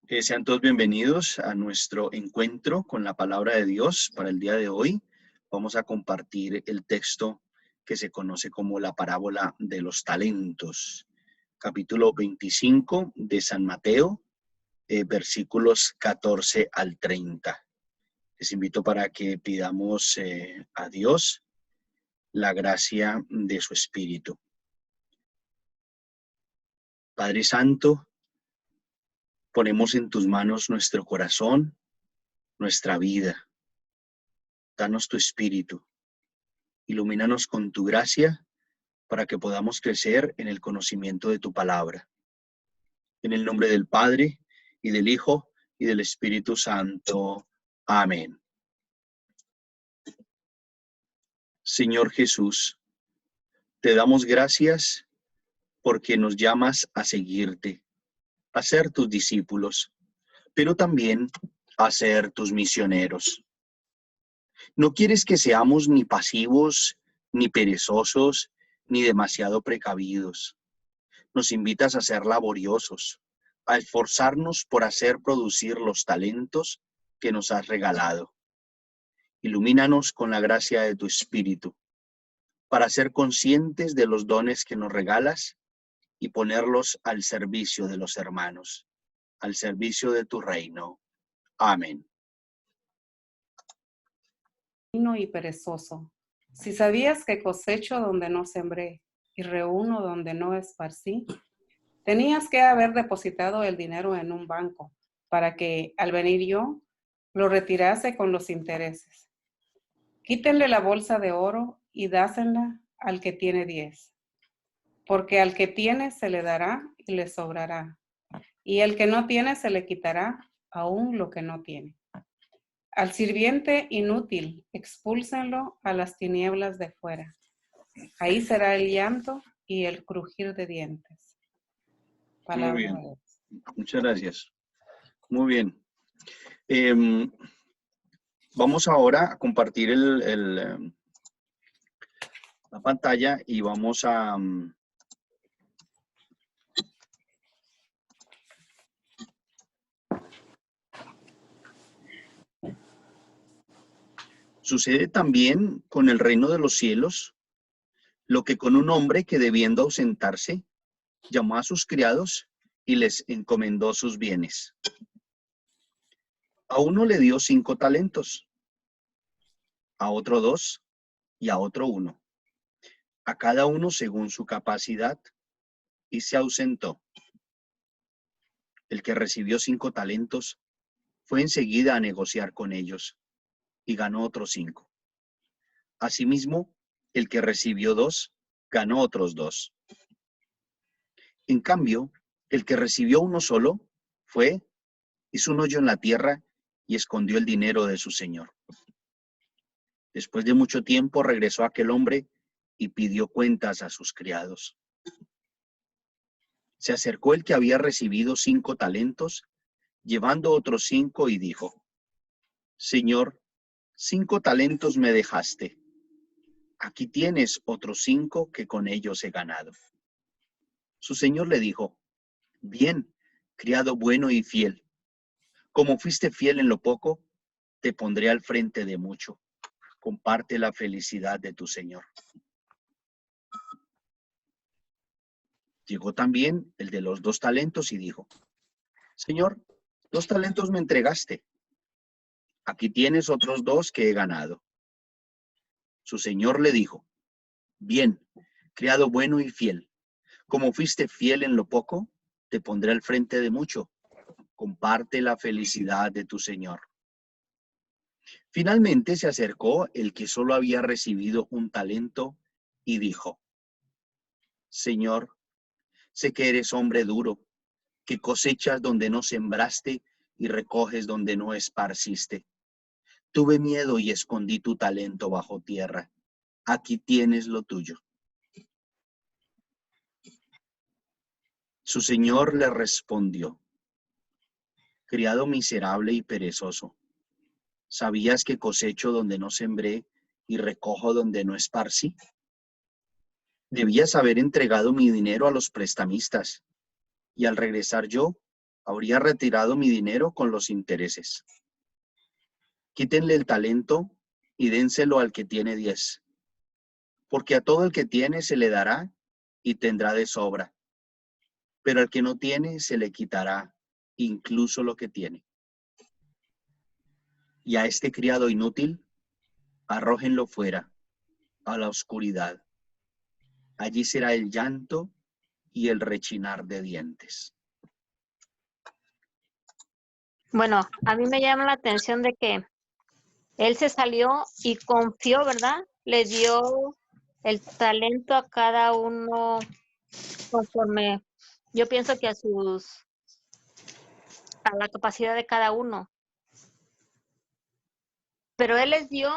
Sean todos bienvenidos a nuestro encuentro con la palabra de Dios para el día de hoy. Vamos a compartir el texto que se conoce como la parábola de los talentos, capítulo 25 de San Mateo, versículos 14 al 30. Les invito para que pidamos a Dios la gracia de su Espíritu. Padre Santo, ponemos en tus manos nuestro corazón, nuestra vida. Danos tu Espíritu. Ilumínanos con tu gracia para que podamos crecer en el conocimiento de tu palabra. En el nombre del Padre, y del Hijo, y del Espíritu Santo. Amén. Señor Jesús, te damos gracias porque nos llamas a seguirte, a ser tus discípulos, pero también a ser tus misioneros. No quieres que seamos ni pasivos, ni perezosos, ni demasiado precavidos. Nos invitas a ser laboriosos, a esforzarnos por hacer producir los talentos que nos has regalado. Ilumínanos con la gracia de tu Espíritu, para ser conscientes de los dones que nos regalas y ponerlos al servicio de los hermanos, al servicio de tu reino. Amén. Y perezoso, si sabías que cosecho donde no sembré y reúno donde no esparcí, tenías que haber depositado el dinero en un banco para que, al venir yo, lo retirase con los intereses. Quítenle la bolsa de oro y dásela al que tiene 10, porque al que tiene se le dará y le sobrará, y al que no tiene se le quitará aún lo que no tiene. Al sirviente inútil, expúlsenlo a las tinieblas de fuera. Ahí será el llanto y el crujir de dientes. Palabra Muy de bien. Dios. Muchas gracias. Muy bien. Vamos ahora a compartir la pantalla y vamos a... Sucede también con el reino de los cielos lo que con un hombre que, debiendo ausentarse, llamó a sus criados y les encomendó sus bienes. A uno le dio 5 talentos, a otro 2 y a otro 1, a cada uno según su capacidad, y se ausentó. El que recibió 5 talentos fue enseguida a negociar con ellos y ganó otros 5. Asimismo, el que recibió 2 ganó otros 2. En cambio, el que recibió uno solo fue, hizo un hoyo en la tierra y escondió el dinero de su señor. Después de mucho tiempo regresó aquel hombre y pidió cuentas a sus criados. Se acercó el que había recibido 5 talentos, llevando otros 5, y dijo: Señor, 5 talentos me dejaste. Aquí tienes otros 5 que con ellos he ganado. Su señor le dijo: Bien, criado bueno y fiel. Como fuiste fiel en lo poco, te pondré al frente de mucho. Comparte la felicidad de tu señor. Llegó también el de los 2 talentos y dijo: Señor, 2 talentos me entregaste. Aquí tienes otros 2 que he ganado. Su señor le dijo: Bien, criado bueno y fiel. Como fuiste fiel en lo poco, te pondré al frente de mucho. Comparte la felicidad de tu señor. Finalmente se acercó el que solo había recibido 1 talento y dijo: Señor, sé que eres hombre duro, que cosechas donde no sembraste y recoges donde no esparciste. Tuve miedo y escondí tu talento bajo tierra. Aquí tienes lo tuyo. Su señor le respondió: Criado miserable y perezoso, ¿sabías que cosecho donde no sembré y recojo donde no esparcí? Debías haber entregado mi dinero a los prestamistas, y al regresar yo, habría retirado mi dinero con los intereses. Quítenle el talento y dénselo al que tiene 10, porque a todo el que tiene se le dará y tendrá de sobra, pero al que no tiene se le quitará incluso lo que tiene. Y a este criado inútil, arrójenlo fuera, a la oscuridad. Allí será el llanto y el rechinar de dientes. Bueno, a mí me llama la atención de que él se salió y confió, ¿verdad? Le dio el talento a cada uno conforme, yo pienso que a la capacidad de cada uno. Pero él les dio,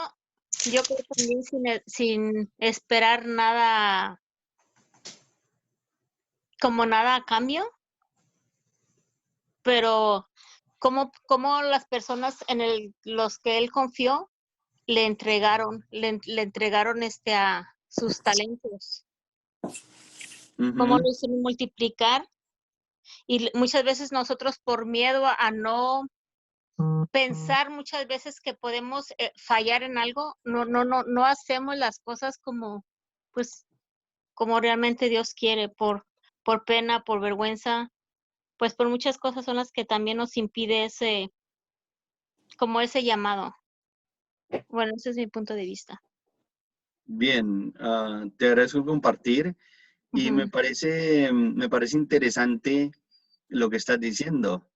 yo creo también sin esperar nada, como nada a cambio, pero como las personas los que él confió le entregaron a sus talentos, cómo lo hicieron multiplicar, y muchas veces nosotros por miedo a no pensar muchas veces que podemos fallar en algo, no hacemos las cosas pues como realmente Dios quiere, por pena, por vergüenza, pues por muchas cosas son las que también nos impide ese llamado. Bueno, ese es mi punto de vista. Bien, te agradezco compartir y me parece interesante lo que estás diciendo.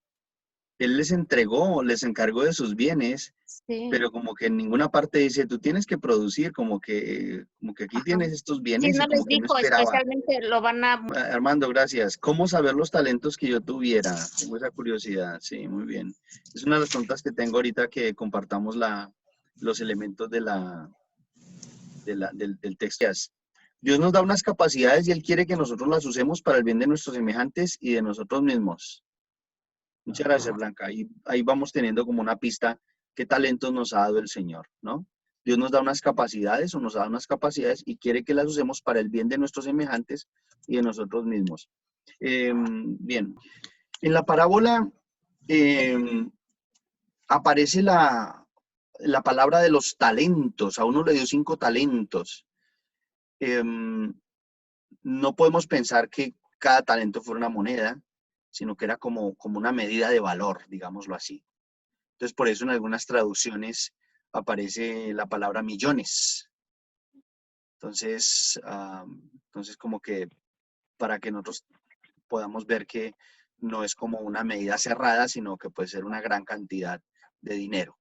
Él les encargó de sus bienes, Sí. pero como que en ninguna parte dice, tú tienes que producir, como que aquí tienes estos Sí, bienes y no les como que no dijo esperaba. especialmente lo van a... Armando, gracias. ¿Cómo saber los talentos que yo tuviera? Tengo esa curiosidad. Sí, muy bien. Es una de las preguntas que tengo ahorita que compartamos los elementos del texto. Dios nos da unas capacidades y Él quiere que nosotros las usemos para el bien de nuestros semejantes y de nosotros mismos. Muchas gracias, Blanca. Ahí vamos teniendo como una pista qué talentos nos ha dado el Señor, ¿no? Dios nos da unas capacidades o nos da unas capacidades y quiere que las usemos para el bien de nuestros semejantes y de nosotros mismos. Bien, en la parábola aparece la palabra de los talentos. A uno le dio 5 talentos. No podemos pensar que cada talento fuera una moneda, sino que era como una medida de valor, digámoslo así. Entonces, por eso en algunas traducciones aparece la palabra millones. Entonces, como que para que nosotros podamos ver que no es como una medida cerrada, sino que puede ser una gran cantidad de dinero.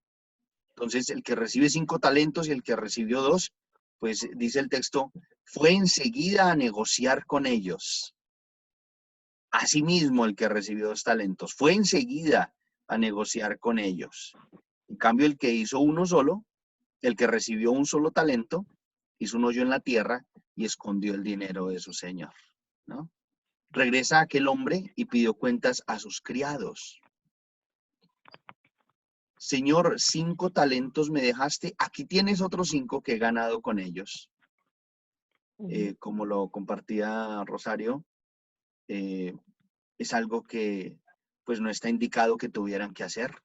Entonces, el que recibe 5 talentos y el que recibió 2, pues dice el texto, fue enseguida a negociar con ellos. Asimismo, el que recibió 2 talentos fue enseguida a negociar con ellos. En cambio, el que hizo uno solo, el que recibió un solo talento, hizo un hoyo en la tierra y escondió el dinero de su señor, ¿no? Regresa aquel hombre y pidió cuentas a sus criados. Señor, 5 talentos me dejaste, aquí tienes otros 5 que he ganado con ellos. Como lo compartía Rosario, es algo que pues no está indicado que tuvieran que hacer,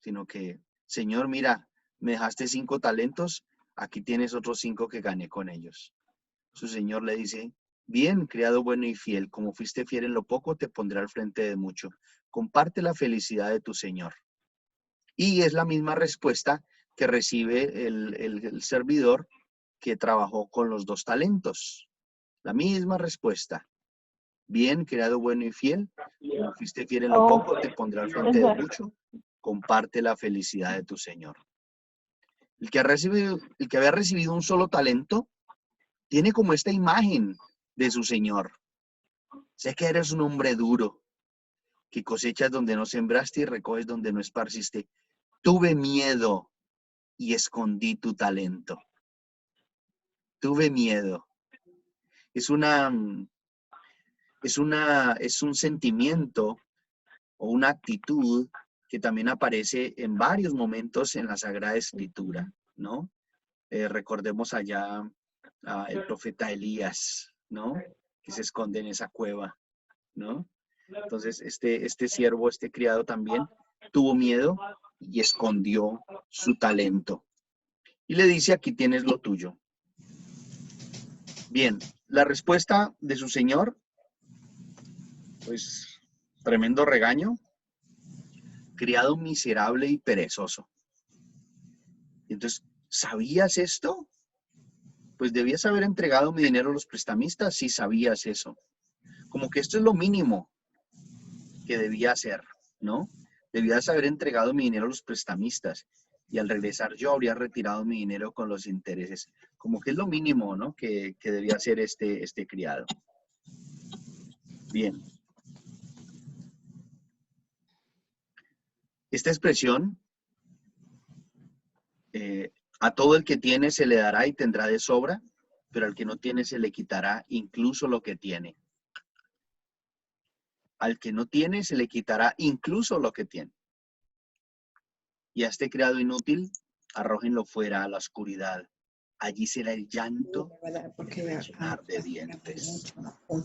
sino que, Señor, mira, me dejaste 5 talentos, aquí tienes otros 5 que gané con ellos. Su señor le dice, bien, criado bueno y fiel, como fuiste fiel en lo poco, te pondré al frente de mucho. Comparte la felicidad de tu señor. Y es la misma respuesta que recibe el servidor que trabajó con los 2 talentos. La misma respuesta. Bien, criado bueno y fiel, como fuiste fiel en lo poco, te pondré al frente de mucho. Comparte la felicidad de tu señor. El que había recibido un solo talento, tiene como esta imagen de su señor. Sé que eres un hombre duro, que cosechas donde no sembraste y recoges donde no esparciste. Tuve miedo y escondí tu talento. Tuve miedo. Es un sentimiento o una actitud que también aparece en varios momentos en la Sagrada Escritura, ¿no? Recordemos allá el profeta Elías, ¿no? Que se esconde en esa cueva, ¿no? Entonces, este siervo, este criado también tuvo miedo y escondió su talento. Y le dice, aquí tienes lo tuyo. Bien, la respuesta de su señor, pues, tremendo regaño. Criado miserable y perezoso. Entonces, ¿sabías esto? Pues debías haber entregado mi dinero a los prestamistas si sabías eso. Como que esto es lo mínimo que debía hacer, ¿no? Debías haber entregado mi dinero a los prestamistas y al regresar yo habría retirado mi dinero con los intereses. Como que es lo mínimo, ¿no? Que debía hacer este criado. Bien. Esta expresión, a todo el que tiene se le dará y tendrá de sobra, pero al que no tiene se le quitará incluso lo que tiene. Al que no tiene se le quitará incluso lo que tiene. Y a este criado inútil, arrójenlo fuera a la oscuridad. Allí será el llanto y el rechinar de dientes.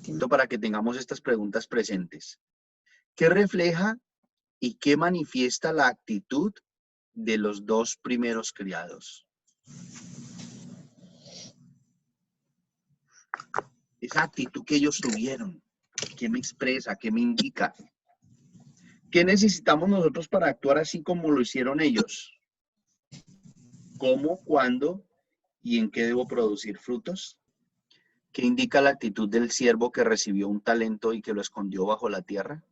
Esto para que tengamos estas preguntas presentes. ¿Qué refleja y qué manifiesta la actitud de los dos primeros criados? Esa actitud que ellos tuvieron, ¿qué me expresa? ¿Qué me indica? ¿Qué necesitamos nosotros para actuar así como lo hicieron ellos? ¿Cómo, cuándo y en qué debo producir frutos? ¿Qué indica la actitud del siervo que recibió un talento y que lo escondió bajo la tierra?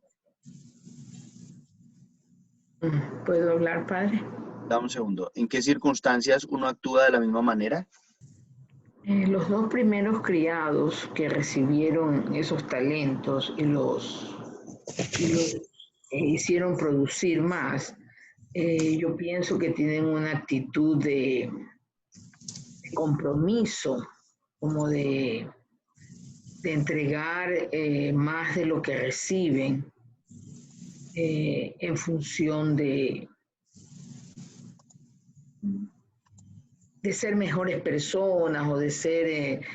¿Puedo hablar, padre? Dame un segundo. ¿En qué circunstancias uno actúa de la misma manera? Los dos primeros criados que recibieron esos talentos y los hicieron producir más, yo pienso que tienen una actitud de compromiso, como de entregar más de lo que reciben en función de ser mejores personas o de ser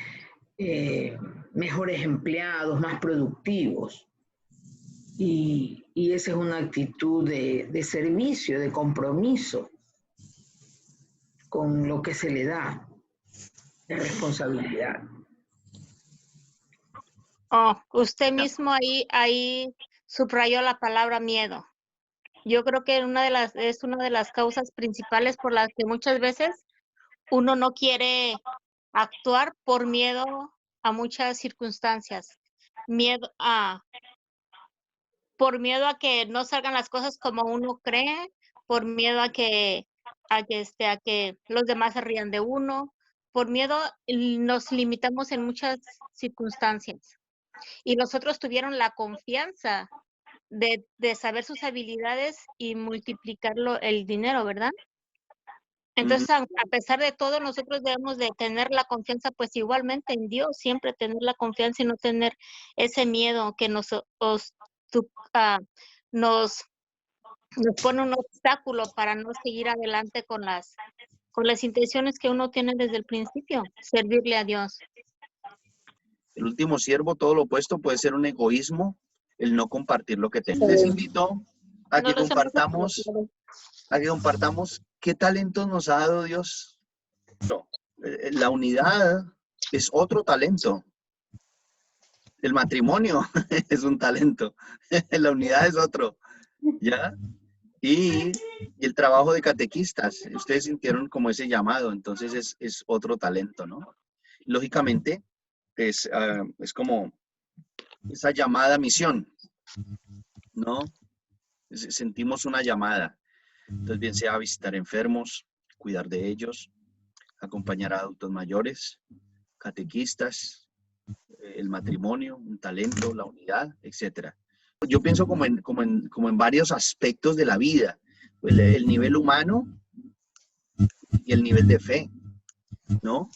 mejores empleados, más productivos. Y esa es una actitud de servicio, de compromiso con lo que se le da, de responsabilidad. Oh, usted mismo ahí subrayó la palabra miedo. Yo creo que es una de las causas principales por las que muchas veces uno no quiere actuar por miedo a muchas circunstancias. Por miedo a que no salgan las cosas como uno cree, por miedo a que los demás se rían de uno, por miedo nos limitamos en muchas circunstancias. Y los otros tuvieron la confianza de saber sus habilidades y multiplicarlo el dinero, ¿verdad? Entonces, a pesar de todo, nosotros debemos de tener la confianza, pues igualmente en Dios, siempre tener la confianza y no tener ese miedo que nos pone un obstáculo para no seguir adelante con las intenciones que uno tiene desde el principio, servirle a Dios. El último siervo, todo lo opuesto, puede ser un egoísmo, el no compartir lo que tenemos. Les invito a que compartamos qué talentos nos ha dado Dios. La unidad es otro talento. El matrimonio es un talento. La unidad es otro. ¿Ya? Y el trabajo de catequistas. Ustedes sintieron como ese llamado, entonces es otro talento, ¿no? Lógicamente, es como esa llamada misión, ¿no? Sentimos una llamada. Entonces, bien sea visitar enfermos, cuidar de ellos, acompañar a adultos mayores, catequistas, el matrimonio, un talento, la unidad, etc. Yo pienso como en varios aspectos de la vida. El nivel humano y el nivel de fe, ¿no?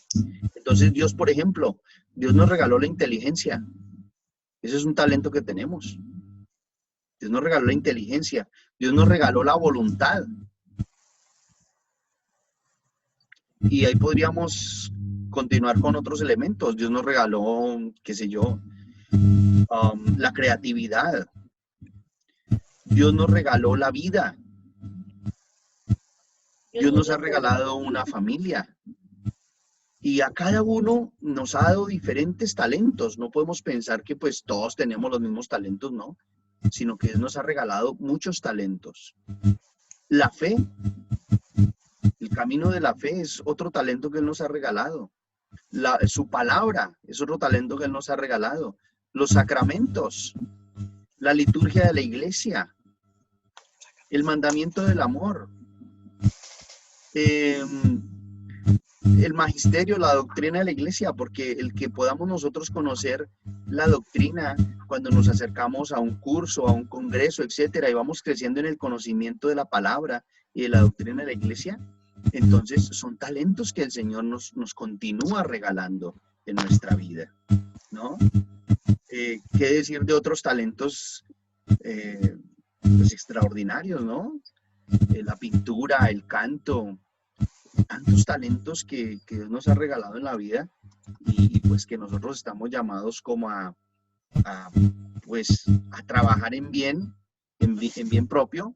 Entonces, Dios, por ejemplo, Dios nos regaló la inteligencia. Ese es un talento que tenemos. Dios nos regaló la inteligencia. Dios nos regaló la voluntad. Y ahí podríamos continuar con otros elementos. Dios nos regaló, qué sé yo, la creatividad. Dios nos regaló la vida. Dios nos ha regalado una familia. Y a cada uno nos ha dado diferentes talentos. No podemos pensar que pues todos tenemos los mismos talentos, no. Sino que Dios nos ha regalado muchos talentos. La fe, el camino de la fe es otro talento que Él nos ha regalado. Su palabra es otro talento que Él nos ha regalado. Los sacramentos, la liturgia de la iglesia, el mandamiento del amor, el magisterio, la doctrina de la iglesia, porque el que podamos nosotros conocer la doctrina cuando nos acercamos a un curso, a un congreso, etcétera, y vamos creciendo en el conocimiento de la palabra y de la doctrina de la iglesia, entonces son talentos que el Señor nos continúa regalando en nuestra vida, ¿no? ¿Qué decir de otros talentos pues extraordinarios, ¿no? La pintura, el canto, tantos talentos que Dios nos ha regalado en la vida y pues que nosotros estamos llamados como a trabajar en bien propio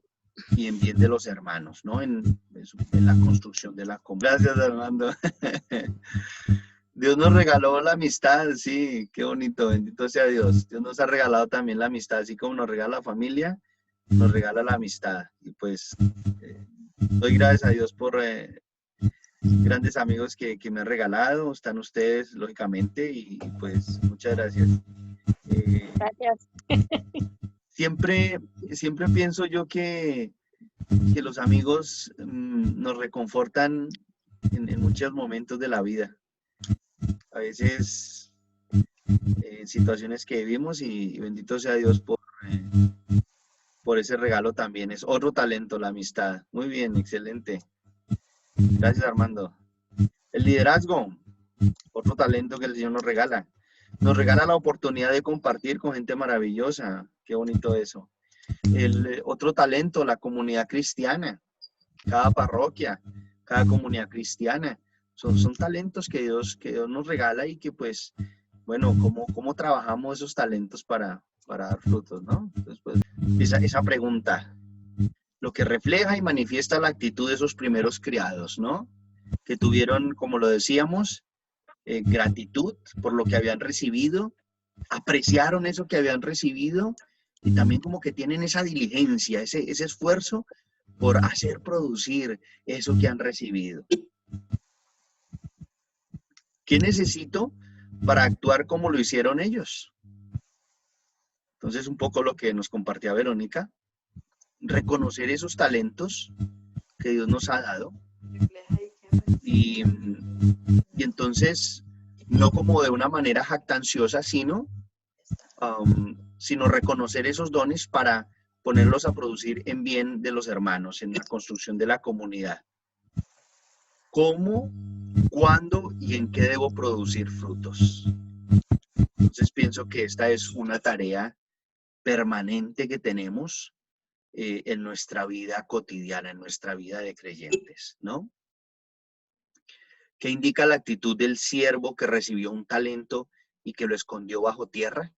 y en bien de los hermanos, ¿no? En la construcción de la comunidad. Gracias, Armando. Dios nos regaló la amistad, sí, qué bonito, bendito sea Dios. Dios nos ha regalado también la amistad, así como nos regala la familia, nos regala la amistad. Y pues doy gracias a Dios por grandes amigos que me han regalado, están ustedes, lógicamente, y pues muchas gracias. Gracias. Siempre pienso yo que los amigos nos reconfortan en muchos momentos de la vida. A veces en situaciones que vivimos y bendito sea Dios por ese regalo también. Es otro talento, la amistad. Muy bien, excelente. Gracias, Armando. El liderazgo, otro talento que el Señor nos regala. Nos regala la oportunidad de compartir con gente maravillosa. Qué bonito eso. El otro talento, la comunidad cristiana. Cada parroquia, cada comunidad cristiana. Son talentos que Dios nos regala y que pues, bueno, ¿cómo trabajamos esos talentos para dar frutos, ¿no? Entonces, pues, esa pregunta, lo que refleja y manifiesta la actitud de esos primeros criados, ¿no? Que tuvieron, como lo decíamos, gratitud por lo que habían recibido, apreciaron eso que habían recibido y también como que tienen esa diligencia, ese esfuerzo por hacer producir eso que han recibido. ¿Qué necesito para actuar como lo hicieron ellos? Entonces, un poco lo que nos compartía Verónica, reconocer esos talentos que Dios nos ha dado y entonces, no como de una manera jactanciosa, sino reconocer esos dones para ponerlos a producir en bien de los hermanos, en la construcción de la comunidad. ¿Cómo, cuándo y en qué debo producir frutos? Entonces pienso que esta es una tarea permanente que tenemos en nuestra vida cotidiana, en nuestra vida de creyentes, ¿no? ¿Qué indica la actitud del siervo que recibió un talento y que lo escondió bajo tierra?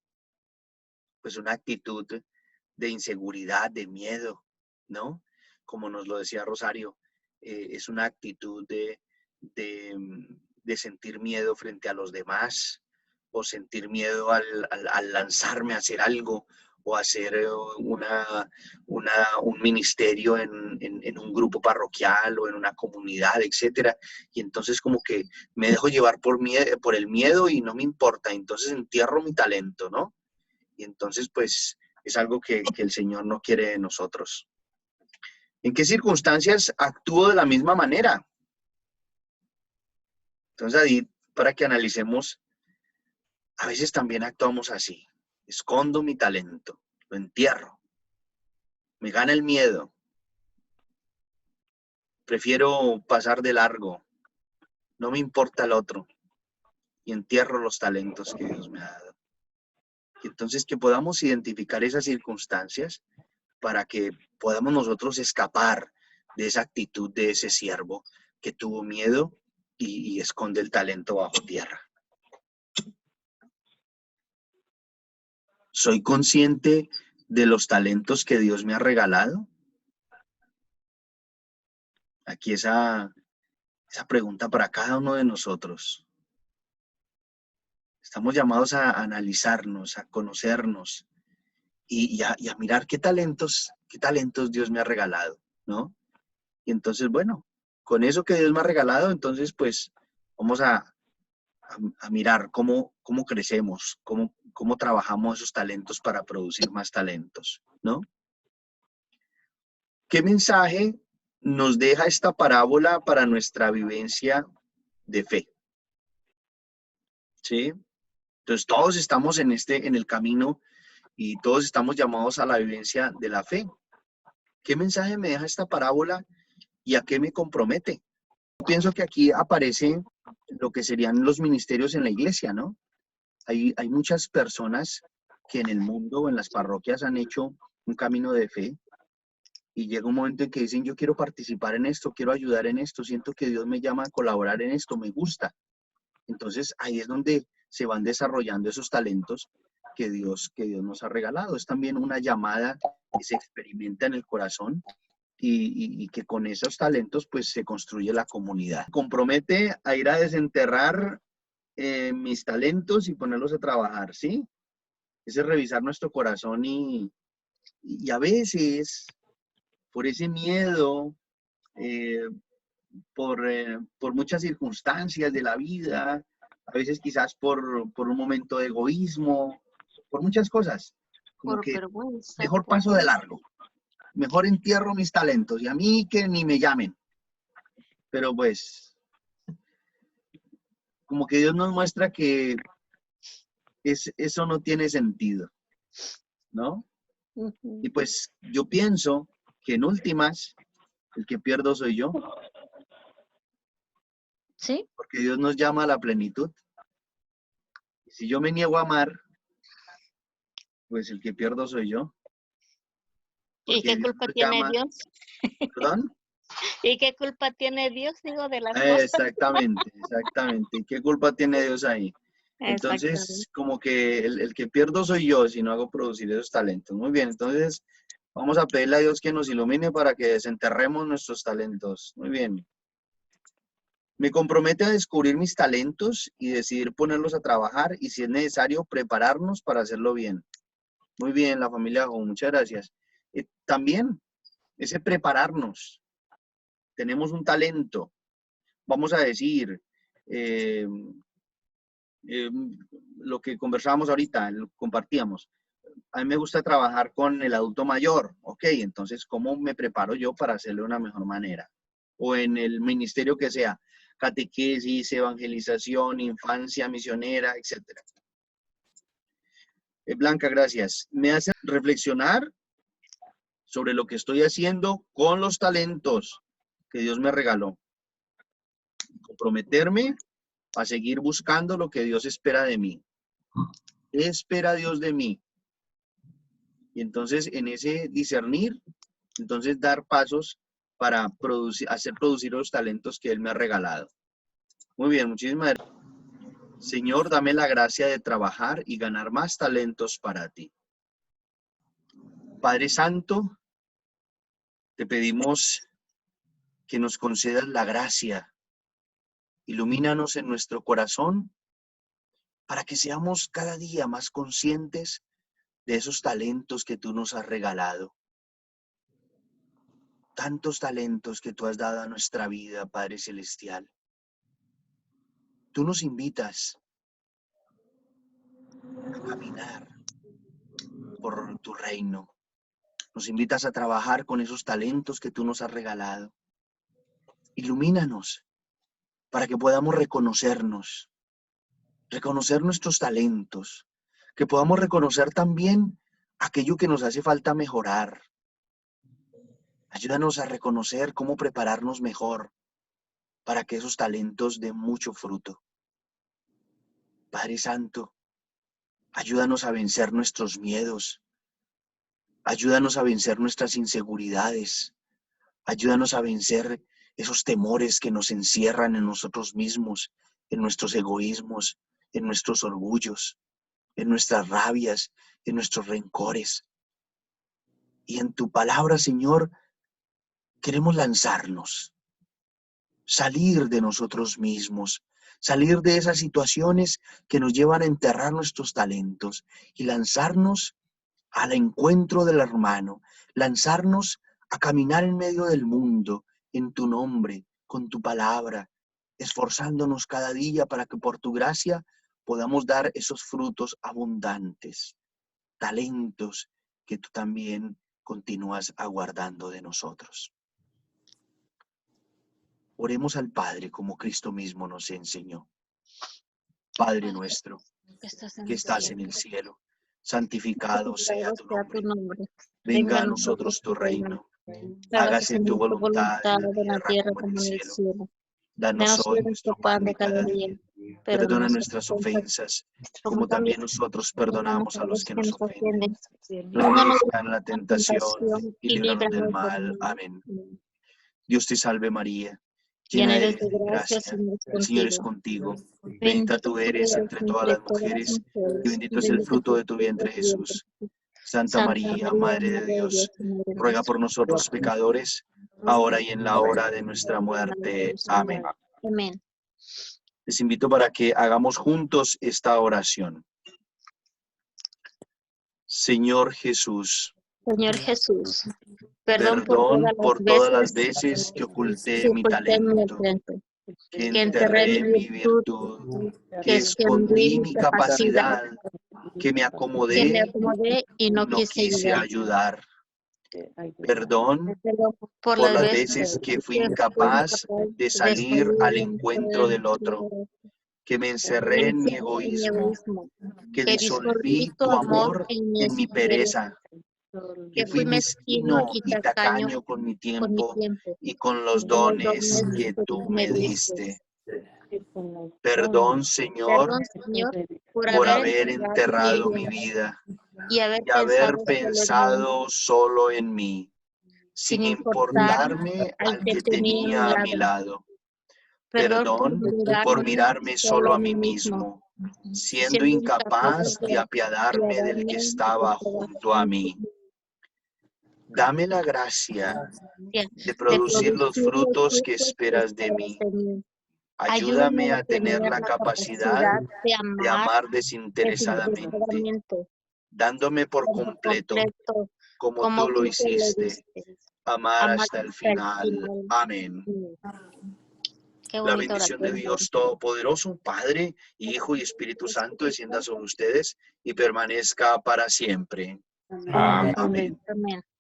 Pues una actitud de inseguridad, de miedo, ¿no? Como nos lo decía Rosario, es una actitud de sentir miedo frente a los demás, o sentir miedo al lanzarme a hacer algo, o hacer un ministerio en un grupo parroquial o en una comunidad, etcétera. Y entonces como que me dejo llevar por el miedo y no me importa, entonces entierro mi talento, ¿no? Y entonces pues es algo que el Señor no quiere de nosotros. ¿En qué circunstancias actúo de la misma manera? Entonces ahí, para que analicemos, a veces también actuamos así. Escondo mi talento, lo entierro. Me gana el miedo. Prefiero pasar de largo. No me importa el otro. Y entierro los talentos que Dios me ha dado. Y entonces que podamos identificar esas circunstancias para que podamos nosotros escapar de esa actitud de ese siervo que tuvo miedo y esconde el talento bajo tierra. Soy consciente de los talentos que Dios me ha regalado? Aquí esa pregunta para cada uno de nosotros. Estamos llamados a analizarnos, a conocernos y a mirar qué talentos Dios me ha regalado, ¿no? Y entonces, bueno, con eso que Dios me ha regalado, entonces pues vamos a mirar cómo crecemos, cómo trabajamos esos talentos para producir más talentos, ¿no? ¿Qué mensaje nos deja esta parábola para nuestra vivencia de fe? ¿Sí? Entonces todos estamos en el camino y todos estamos llamados a la vivencia de la fe. ¿Qué mensaje me deja esta parábola y a qué me compromete? Yo pienso que aquí aparece lo que serían los ministerios en la iglesia, ¿no? Hay muchas personas que en el mundo o en las parroquias han hecho un camino de fe y llega un momento en que dicen, yo quiero participar en esto, quiero ayudar en esto, siento que Dios me llama a colaborar en esto, me gusta. Entonces ahí es donde se van desarrollando esos talentos que Dios nos ha regalado. Es también una llamada que se experimenta en el corazón y que con esos talentos pues se construye la comunidad. Compromete a ir a desenterrar mis talentos y ponerlos a trabajar, ¿sí? Ese es revisar nuestro corazón y a veces por ese miedo, por muchas circunstancias de la vida, a veces quizás por un momento de egoísmo, por muchas cosas, como Por que vergüenza. mejor paso de largo, mejor entierro mis talentos y a mí que ni me llamen. Pero pues, como que Dios nos muestra que eso no tiene sentido, ¿no? Y pues yo pienso que en últimas, el que pierdo soy yo, ¿Sí? porque Dios nos llama a la plenitud. Y si yo me niego a amar, pues el que pierdo soy yo. ¿Y Porque qué Dios culpa nos tiene llama, Dios? ¿perdón? ¿Y qué culpa tiene Dios, digo, de las cosas? Exactamente. ¿Y qué culpa tiene Dios ahí? Exactamente. Entonces, como que el que pierdo soy yo si no hago producir esos talentos. Muy bien, entonces vamos a pedirle a Dios que nos ilumine para que desenterremos nuestros talentos. Muy bien. Me compromete a descubrir mis talentos y decidir ponerlos a trabajar y si es necesario prepararnos para hacerlo bien. Muy bien, la familia Jo, muchas gracias. También ese prepararnos. Tenemos un talento. Vamos a decir, eh, lo que conversábamos ahorita, lo compartíamos. A mí me gusta trabajar con el adulto mayor. Ok, entonces, ¿cómo me preparo yo para hacerlo de una mejor manera? O en el ministerio que sea, catequesis, evangelización, infancia misionera, etc. Blanca, gracias. Me hace reflexionar sobre lo que estoy haciendo con los talentos que Dios me regaló. Comprometerme a seguir buscando lo que Dios espera de mí. ¿Qué espera Dios de mí? Y entonces en ese discernir, entonces dar pasos para hacer producir los talentos que Él me ha regalado. Muy bien, muchísimas gracias. Señor, dame la gracia de trabajar y ganar más talentos para ti. Padre Santo, te pedimos que nos concedas la gracia. Ilumínanos en nuestro corazón para que seamos cada día más conscientes de esos talentos que tú nos has regalado. Tantos talentos que tú has dado a nuestra vida, Padre Celestial. Tú nos invitas a caminar por tu reino. Nos invitas a trabajar con esos talentos que tú nos has regalado. Ilumínanos para que podamos reconocer nuestros talentos, que podamos reconocer también aquello que nos hace falta mejorar. Ayúdanos a reconocer cómo prepararnos mejor para que esos talentos den mucho fruto. Padre Santo, ayúdanos a vencer nuestros miedos. Ayúdanos a vencer nuestras inseguridades. Ayúdanos a vencer esos temores que nos encierran en nosotros mismos, en nuestros egoísmos, en nuestros orgullos, en nuestras rabias, en nuestros rencores. Y en tu palabra, Señor, queremos lanzarnos, salir de nosotros mismos, salir de esas situaciones que nos llevan a enterrar nuestros talentos y lanzarnos al encuentro del hermano, lanzarnos a caminar en medio del mundo, en tu nombre, con tu palabra, esforzándonos cada día para que por tu gracia podamos dar esos frutos abundantes, talentos que tú también continúas aguardando de nosotros. Oremos al Padre como Cristo mismo nos enseñó. Padre nuestro, que estás en el cielo, santificado sea tu nombre. Venga a nosotros tu reino. Hágase tu voluntad en la tierra como en el cielo. Danos hoy nuestro pan de cada día. Perdona nuestras ofensas, como también nosotros perdonamos a los que nos ofenden. No nos dejes caer en la tentación y líbranos del mal. Amén. Dios te salve María, llena eres de gracia, el Señor es contigo. Bendita tú eres entre todas las mujeres y bendito es el fruto de tu vientre Jesús. Santa María, Madre de Dios, ruega por nosotros pecadores, ahora y en la hora de nuestra muerte. Amén. Amén. Les invito para que hagamos juntos esta oración. Señor Jesús, Señor Jesús, perdón por todas las veces que oculté mi talento, que enterré mi virtud, que escondí mi capacidad, que me acomodé y no quise ayudar. Perdón por las veces que fui incapaz de salir al encuentro del otro, que me encerré en mi egoísmo, que disolví tu amor en mi pereza, que fui mezquino y tacaño con mi tiempo y con los dones que tú me diste. Perdón, Señor, por haber enterrado mi vida y haber pensado solo en mí, sin importarme al que tenía a mi lado. Perdón por mirarme solo a mí mismo, siendo incapaz de apiadarme del que estaba junto a mí. Dame la gracia de producir los frutos que esperas de mí. Ayúdame a tener la capacidad de amar desinteresadamente, dándome por completo, como tú lo hiciste, amar hasta el final. Amén. La bendición de Dios Todopoderoso, Padre, Hijo y Espíritu Santo, descienda sobre ustedes y permanezca para siempre. Amén. Amén.